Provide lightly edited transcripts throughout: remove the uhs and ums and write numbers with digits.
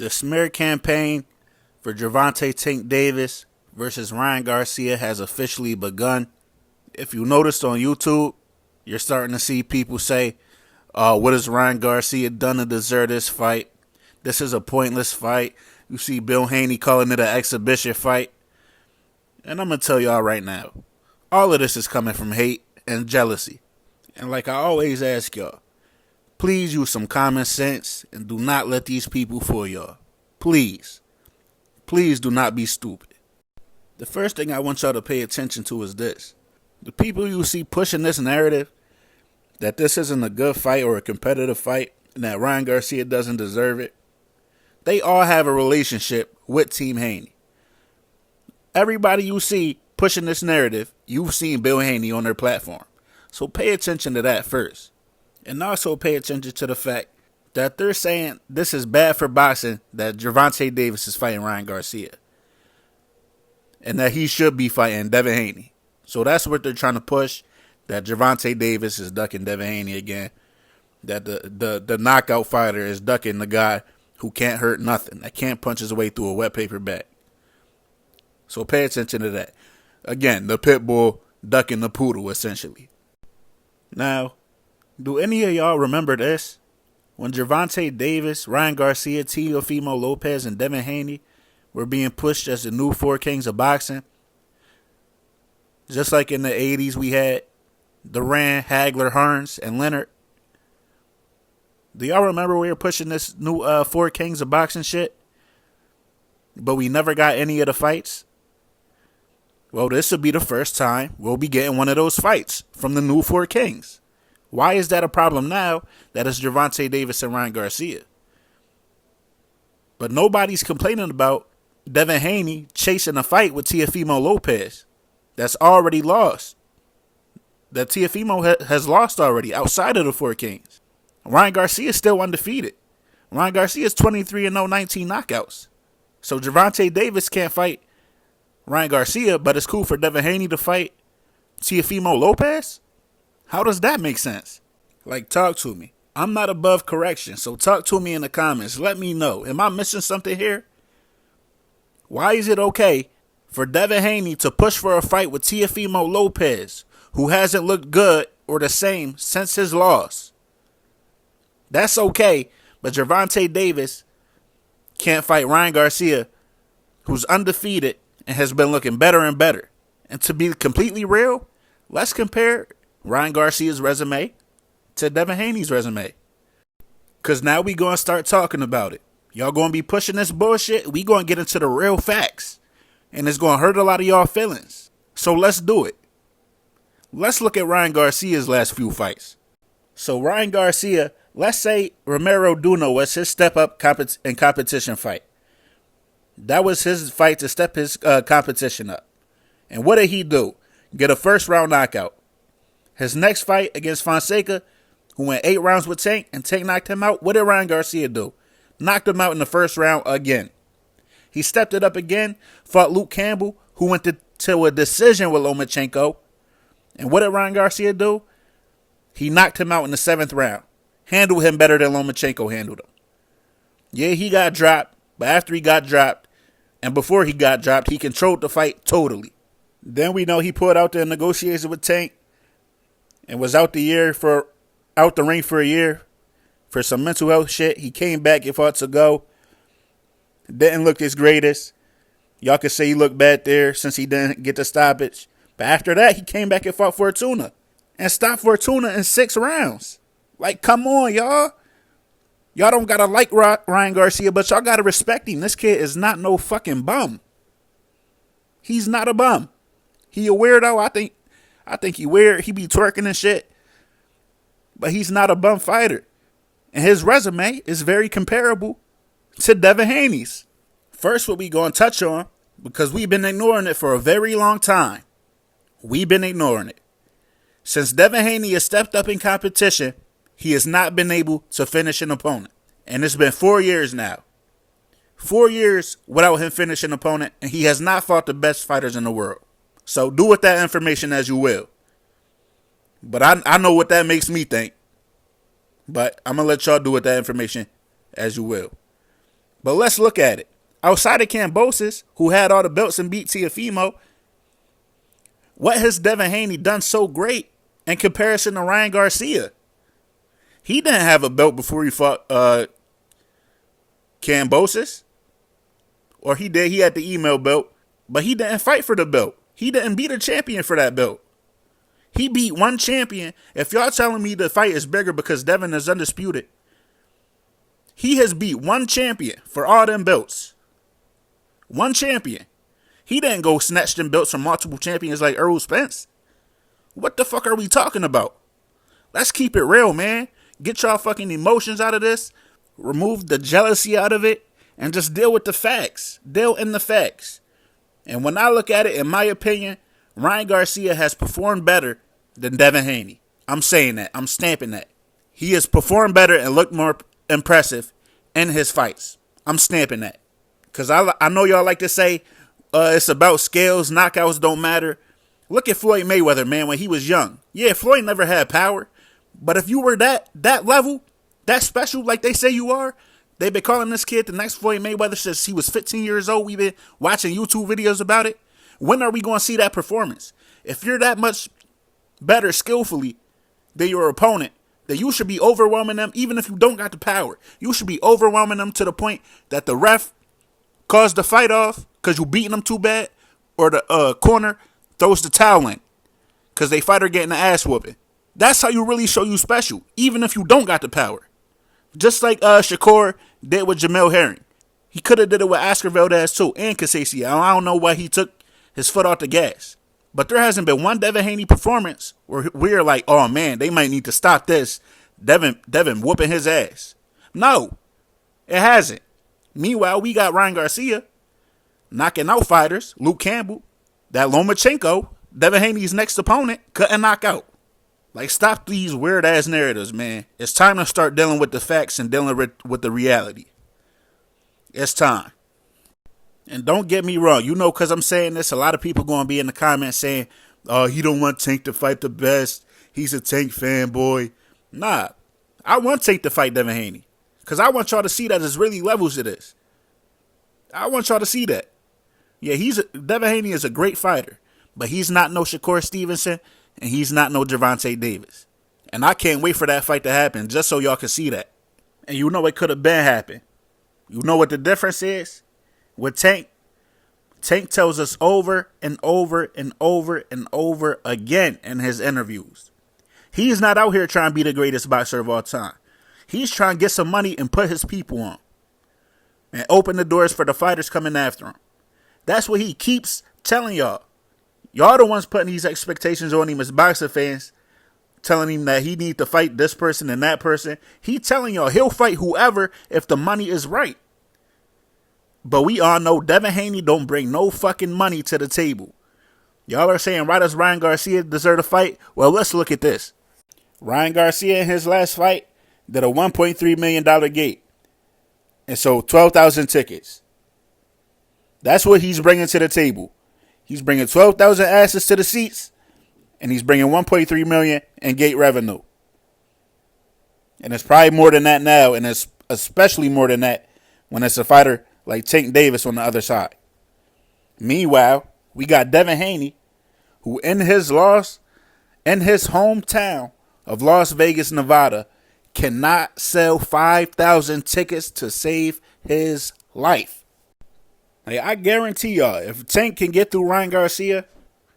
The smear campaign for Gervonta Tank Davis versus Ryan Garcia has officially begun. If you noticed on YouTube, you're starting to see people say, what has Ryan Garcia done to deserve this fight? This is a pointless fight. You see Bill Haney calling it an exhibition fight. And I'm going to tell y'all right now, all of this is coming from hate and jealousy. And like I always ask y'all, please use some common sense and do not let these people fool y'all. Please. Please do not be stupid. The first thing I want y'all to pay attention to is this. The people you see pushing this narrative that this isn't a good fight or a competitive fight and that Ryan Garcia doesn't deserve it, they all have a relationship with Team Haney. Everybody you see pushing this narrative, you've seen Bill Haney on their platform. So pay attention to that first. And also pay attention to the fact that they're saying this is bad for boxing that Gervonta Davis is fighting Ryan Garcia. And that he should be fighting Devin Haney. So that's what they're trying to push. That Gervonta Davis is ducking Devin Haney again. That the knockout fighter is ducking the guy who can't hurt nothing. That can't punch his way through a wet paper bag. So pay attention to that. Again, the pit bull ducking the poodle, essentially. Now, do any of y'all remember this? When Gervonta Davis, Ryan Garcia, Teofimo Lopez, and Devin Haney were being pushed as the new four kings of boxing? Just like in the 80s we had Duran, Hagler, Hearns, and Leonard. Do y'all remember we were pushing this new four kings of boxing shit? But we never got any of the fights? Well, this will be the first time we'll be getting one of those fights from the new four kings. Why is that a problem now that it's Gervonta Davis and Ryan Garcia? But nobody's complaining about Devin Haney chasing a fight with Teofimo Lopez that's already lost. That Teofimo has lost already outside of the four kings. Ryan Garcia is still undefeated. Ryan Garcia is 23-0, 19 knockouts. So Gervonta Davis can't fight Ryan Garcia, but it's cool for Devin Haney to fight Teofimo Lopez? How does that make sense? Like, talk to me. I'm not above correction, so talk to me in the comments. Let me know. Am I missing something here? Why is it okay for Devin Haney to push for a fight with Teofimo Lopez, who hasn't looked good or the same since his loss? That's okay, but Gervonta Davis can't fight Ryan Garcia, who's undefeated and has been looking better and better. And to be completely real, let's compare Ryan Garcia's resume to Devin Haney's resume. Because now we going to start talking about it. Y'all going to be pushing this bullshit. We going to get into the real facts. And it's going to hurt a lot of y'all feelings. So let's do it. Let's look at Ryan Garcia's last few fights. So Ryan Garcia, let's say Romero Duno was his step-up in competition fight. That was his fight to step his competition up. And what did he do? Get a first-round knockout. His next fight against Fonseca, who went 8 rounds with Tank, and Tank knocked him out, what did Ryan Garcia do? Knocked him out in the first round again. He stepped it up again, fought Luke Campbell, who went to a decision with Lomachenko. And what did Ryan Garcia do? He knocked him out in the 7th round. Handled him better than Lomachenko handled him. Yeah, he got dropped, but after he got dropped, and before he got dropped, he controlled the fight totally. Then we know he pulled out the negotiations with Tank and was out the ring for a year for some mental health shit. He came back and fought to go. Didn't look his greatest. Y'all could say he looked bad there since he didn't get the stoppage. But after that, he came back and fought Fortuna and stopped Fortuna in 6 rounds. Like, come on, y'all. Y'all don't got to like Ryan Garcia, but y'all got to respect him. This kid is not no fucking bum. He's not a bum. He a weirdo. I think he weird. He be twerking and shit. But he's not a bum fighter. And his resume is very comparable to Devin Haney's. First, what we going to touch on, because we've been ignoring it for a very long time. We've been ignoring it. Since Devin Haney has stepped up in competition, he has not been able to finish an opponent. And it's been 4 years now. 4 years without him finishing an opponent, and he has not fought the best fighters in the world. So do with that information as you will. But I know what that makes me think. But I'm going to let y'all do with that information as you will. But let's look at it. Outside of Kambosos, who had all the belts and beat Teofimo, what has Devin Haney done so great in comparison to Ryan Garcia? He didn't have a belt before he fought Kambosos. Or he did. He had the email belt. But he didn't fight for the belt. He didn't beat a champion for that belt. He beat one champion. If y'all telling me the fight is bigger because Devin is undisputed, he has beat one champion for all them belts. One champion. He didn't go snatch them belts from multiple champions like Errol Spence. What the fuck are we talking about? Let's keep it real, man. Get y'all fucking emotions out of this. Remove the jealousy out of it. And just deal with the facts. Deal in the facts. And when I look at it, in my opinion, Ryan Garcia has performed better than Devin Haney. I'm saying that. I'm stamping that. He has performed better and looked more impressive in his fights. I'm stamping that. Because I know y'all like to say it's about scales. Knockouts don't matter. Look at Floyd Mayweather, man, when he was young. Yeah, Floyd never had power. But if you were that level, that special like they say you are, they've been calling this kid the next Floyd Mayweather since he was 15 years old. We've been watching YouTube videos about it. When are we going to see that performance? If you're that much better skillfully than your opponent, then you should be overwhelming them even if you don't got the power. You should be overwhelming them to the point that the ref calls the fight off because you beating them too bad, or the corner throws the towel in because they fighter getting the ass whooping. That's how you really show you special, even if you don't got the power. Just like Shakur did with Jamel Herring. He could have did it with Oscar Valdez too, and Casey. I don't know why he took his foot off the gas. But there hasn't been one Devin Haney performance where we're like, oh man, they might need to stop this. Devin whooping his ass. No, it hasn't. Meanwhile, we got Ryan Garcia knocking out fighters. Luke Campbell, that Lomachenko, Devin Haney's next opponent, couldn't knock out. Like, stop these weird ass narratives, man. It's time to start dealing with the facts and dealing with the reality. It's time. And don't get me wrong, you know, because I'm saying this, a lot of people going to be in the comments saying, oh, he don't want Tank to fight the best. He's a Tank fanboy. Nah, I want Tank to fight Devin Haney. Because I want y'all to see that there's really levels to this. I want y'all to see that. Yeah, Devin Haney is a great fighter. But he's not no Shakur Stevenson. And he's not no Gervonta Davis. And I can't wait for that fight to happen just so y'all can see that. And you know it could have been happened. You know what the difference is? With Tank tells us over and over and over and over again in his interviews. He's not out here trying to be the greatest boxer of all time. He's trying to get some money and put his people on. And open the doors for the fighters coming after him. That's what he keeps telling y'all. Y'all the ones putting these expectations on him as boxer fans. Telling him that he need to fight this person and that person. He telling y'all he'll fight whoever if the money is right. But we all know Devin Haney don't bring no fucking money to the table. Y'all are saying, why does Ryan Garcia deserve to fight? Well, let's look at this. Ryan Garcia in his last fight did a $1.3 million gate. And sold 12,000 tickets. That's what he's bringing to the table. He's bringing 12,000 asses to the seats, and he's bringing 1.3 million in gate revenue. And it's probably more than that now, and it's especially more than that when it's a fighter like Tank Davis on the other side. Meanwhile, we got Devin Haney, who in his hometown of Las Vegas, Nevada, cannot sell 5,000 tickets to save his life. Like, I guarantee y'all, if Tank can get through Ryan Garcia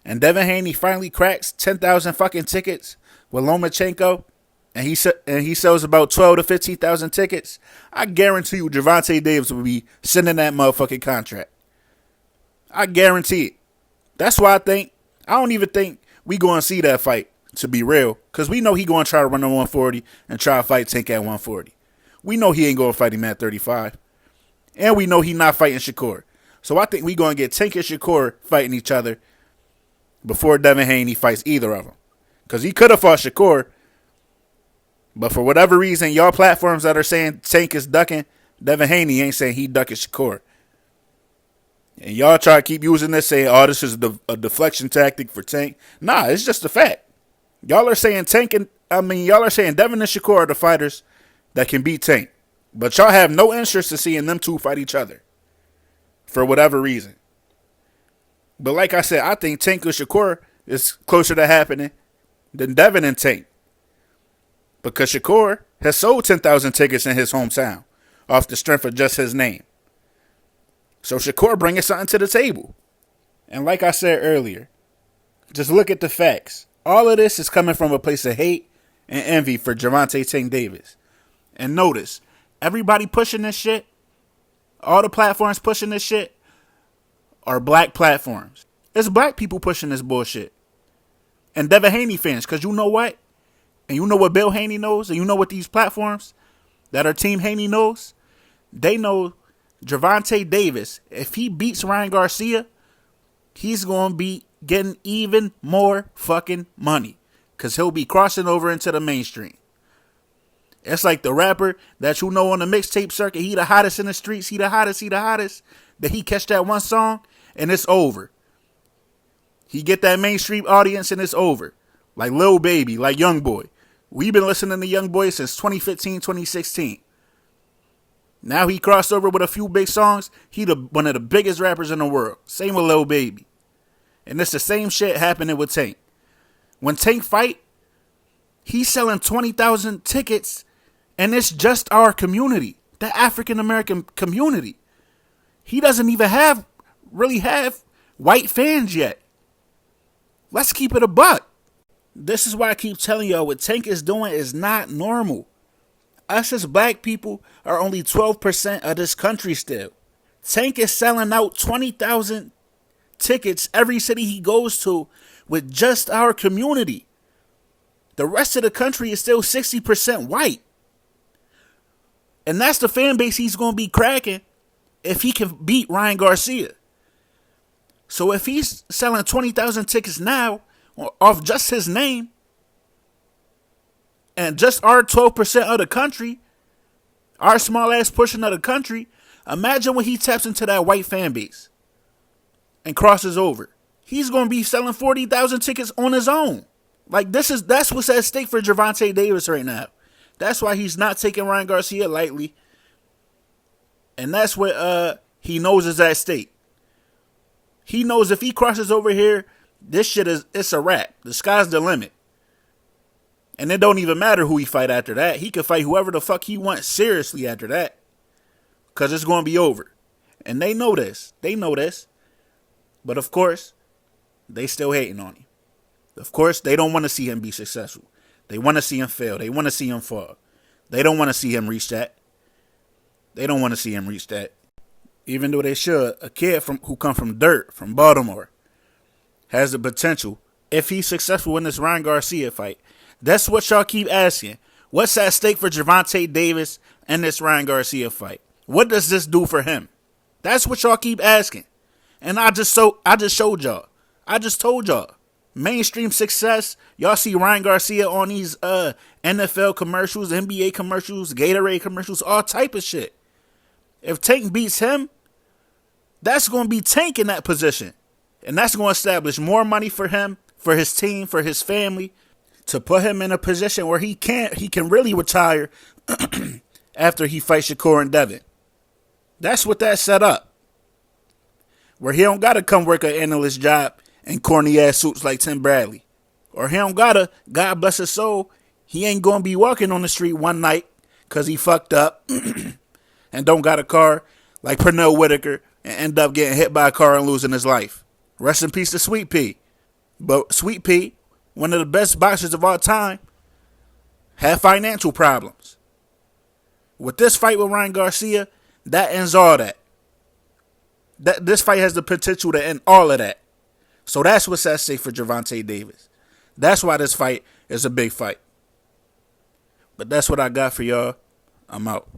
and Devin Haney finally cracks 10,000 fucking tickets with Lomachenko and he sells about 12 to 15,000 tickets, I guarantee you Gervonta Davis will be sending that motherfucking contract. I guarantee it. That's why I don't even think we going to see that fight, to be real, because we know he going to try to run on 140 and try to fight Tank at 140. We know he ain't going to fight him at 35. And we know he not fighting Shakur. So I think we going to get Tank and Shakur fighting each other before Devin Haney fights either of them. Because he could have fought Shakur. But for whatever reason, y'all platforms that are saying Tank is ducking, Devin Haney ain't saying he ducking Shakur. And y'all try to keep using this, saying, oh, this is a deflection tactic for Tank. Nah, it's just a fact. Y'all are saying Devin and Shakur are the fighters that can beat Tank. But y'all have no interest in seeing them two fight each other for whatever reason. But like I said, I think Tank and Shakur is closer to happening than Devin and Tank. Because Shakur has sold 10,000 tickets in his hometown off the strength of just his name. So Shakur bringing something to the table. And like I said earlier, just look at the facts. All of this is coming from a place of hate and envy for Gervonta Tank Davis. And notice, everybody pushing this shit, all the platforms pushing this shit, are black platforms. It's black people pushing this bullshit. And Devin Haney fans, because you know what? And you know what Bill Haney knows, and you know what these platforms that are Team Haney knows? They know Gervonta Davis, if he beats Ryan Garcia, he's going to be getting even more fucking money. Because he'll be crossing over into the mainstream. It's like the rapper that you know on the mixtape circuit, he the hottest in the streets, he the hottest. That he catch that one song, and it's over. He get that mainstream audience, and it's over. Like Lil Baby, like Young Boy. We've been listening to Young Boy since 2015, 2016. Now he crossed over with a few big songs. He one of the biggest rappers in the world. Same with Lil Baby. And it's the same shit happening with Tank. When Tank fight, he's selling 20,000 tickets, and it's just our community, the African American community. He doesn't even really have white fans yet. Let's keep it a buck. This is why I keep telling y'all what Tank is doing is not normal. Us as black people are only 12% of this country still. Tank is selling out 20,000 tickets every city he goes to with just our community. The rest of the country is still 60% white. And that's the fan base he's going to be cracking if he can beat Ryan Garcia. So if he's selling 20,000 tickets now off just his name and just our 12% of the country, our small ass portion of the country, imagine when he taps into that white fan base and crosses over. He's going to be selling 40,000 tickets on his own. Like that's what's at stake for Gervonta Davis right now. That's why he's not taking Ryan Garcia lightly. And that's what he knows is at stake. He knows if he crosses over here, it's a wrap. The sky's the limit. And it don't even matter who he fight after that. He could fight whoever the fuck he wants seriously after that. Because it's going to be over. And they know this. But of course, they still hating on him. Of course, they don't want to see him be successful. They want to see him fail. They want to see him fall. They don't want to see him reach that. Even though they should. A kid who come from dirt, from Baltimore, has the potential, if he's successful in this Ryan Garcia fight. That's what y'all keep asking. What's at stake for Gervonta Davis in this Ryan Garcia fight? What does this do for him? That's what y'all keep asking. And I just showed y'all. I just told y'all. Mainstream success. Y'all see Ryan Garcia on these NFL commercials, NBA commercials, Gatorade commercials, all type of shit. If Tank beats him, that's going to be Tank in that position. And that's going to establish more money for him, for his team, for his family, to put him in a position where he can really retire after he fights Shakur and Devin. That's what that set up. Where he don't got to come work an analyst job in corny ass suits like Tim Bradley. Or he don't got to, God bless his soul, he ain't going to be walking on the street one night because he fucked up and don't got a car like Pernell Whitaker and end up getting hit by a car and losing his life. Rest in peace to Sweet Pea. But Sweet Pea, one of the best boxers of all time, had financial problems. With this fight with Ryan Garcia, that ends all that. This fight has the potential to end all of that. So that's what's at stake for Gervonta Davis. That's why this fight is a big fight. But that's what I got for y'all. I'm out.